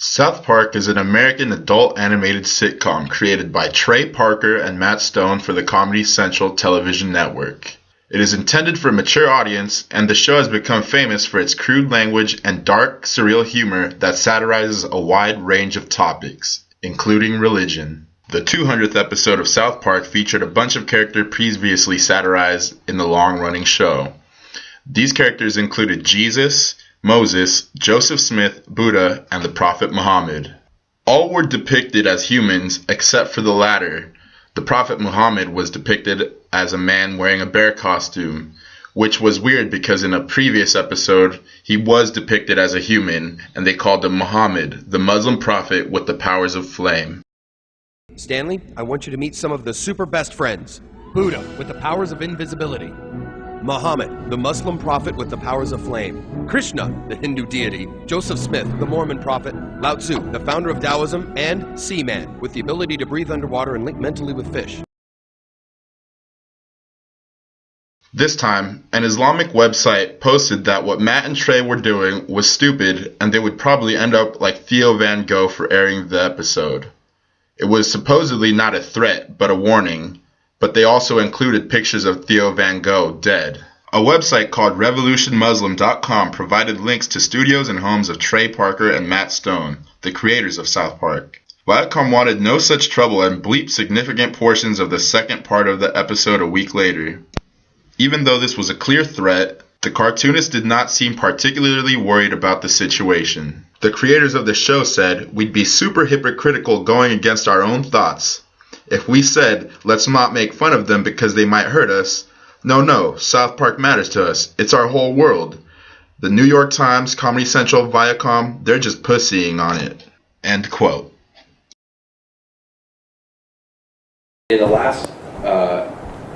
South Park is an American adult animated sitcom created by Trey Parker and Matt Stone for the Comedy Central television network. It is intended for a mature audience, and the show has become famous for its crude language and dark, surreal humor that satirizes a wide range of topics, including religion. The 200th episode of South Park featured a bunch of characters previously satirized in the long-running show. These characters included Jesus, Moses, Joseph Smith, Buddha, and the Prophet Muhammad. All were depicted as humans except for the latter. The Prophet Muhammad was depicted as a man wearing a bear costume, which was weird because in a previous episode he was depicted as a human and they called him Muhammad, the Muslim prophet with the powers of flame. Stanley, I want you to meet some of the super best friends. Buddha with the powers of invisibility. Muhammad, the Muslim prophet with the powers of flame. Krishna, the Hindu deity. Joseph Smith, the Mormon prophet. Lao Tzu, the founder of Taoism. And Seaman, with the ability to breathe underwater and link mentally with fish. This time, an Islamic website posted that what Matt and Trey were doing was stupid and they would probably end up like Theo Van Gogh for airing the episode. It was supposedly not a threat, but a warning. But they also included pictures of Theo Van Gogh dead. A website called RevolutionMuslim.com provided links to studios and homes of Trey Parker and Matt Stone, the creators of South Park. Viacom wanted no such trouble and bleeped significant portions of the second part of the episode a week later. Even though this was a clear threat, the cartoonist did not seem particularly worried about the situation. The creators of the show said, "We'd be super hypocritical going against our own thoughts. If we said, let's not make fun of them because they might hurt us, no, South Park matters to us. It's our whole world. The New York Times, Comedy Central, Viacom, they're just pussying on it." End quote. In the last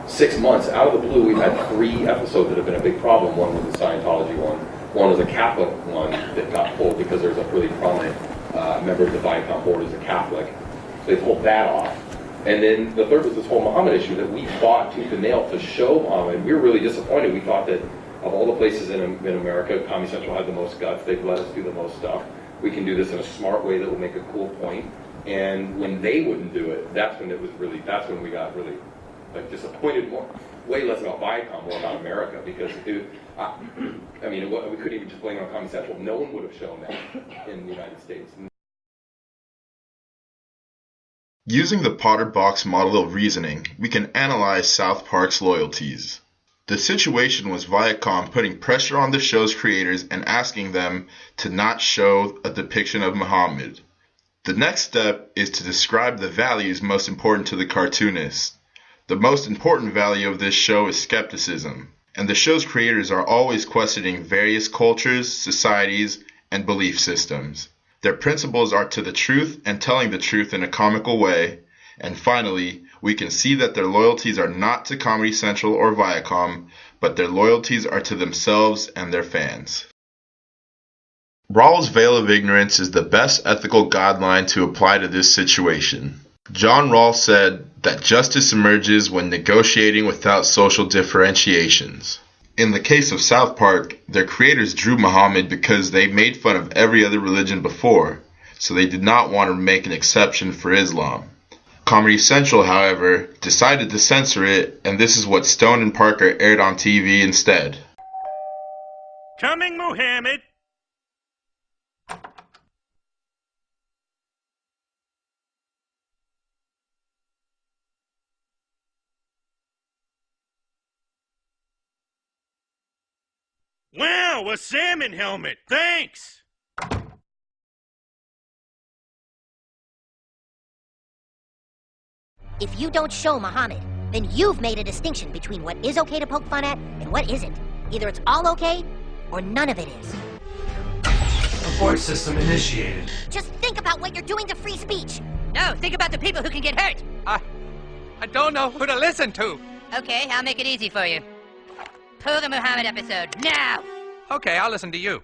6 months, out of the blue, we've had 3 episodes that have been a big problem. One was a Scientology one was a Catholic one that got pulled because there's a really prominent member of the Viacom board is a Catholic. So they pulled that off. And then the third was this whole Muhammad issue that we fought tooth and nail to show Muhammad. We were really disappointed. We thought that of all the places in America, Comedy Central had the most guts. They've let us do the most stuff. We can do this in a smart way that will make a cool point. And when they wouldn't do it, that's when we got really disappointed more. Way less about Viacom, more about America, because we couldn't even just blame it on Comedy Central. No one would have shown that in the United States. Using the Potter box model of reasoning, we can analyze South Park's loyalties. The situation was Viacom putting pressure on the show's creators and asking them to not show a depiction of Muhammad. The next step is to describe the values most important to the cartoonist. The most important value of this show is skepticism, and the show's creators are always questioning various cultures, societies, and belief systems. Their principles are to the truth and telling the truth in a comical way. And finally, we can see that their loyalties are not to Comedy Central or Viacom, but their loyalties are to themselves and their fans. Rawls' veil of ignorance is the best ethical guideline to apply to this situation. John Rawls said that justice emerges when negotiating without social differentiations. In the case of South Park, their creators drew Muhammad because they made fun of every other religion before, so they did not want to make an exception for Islam. Comedy Central, however, decided to censor it, and this is what Stone and Parker aired on TV instead. Coming, Muhammad! Wow, a salmon helmet! Thanks! If you don't show Muhammad, then you've made a distinction between what is okay to poke fun at and what isn't. Either it's all okay, or none of it is. Abort system initiated. Just think about what you're doing to free speech. No, think about the people who can get hurt. I don't know who to listen to. Okay, I'll make it easy for you. Pull the Muhammad episode, now! Okay, I'll listen to you.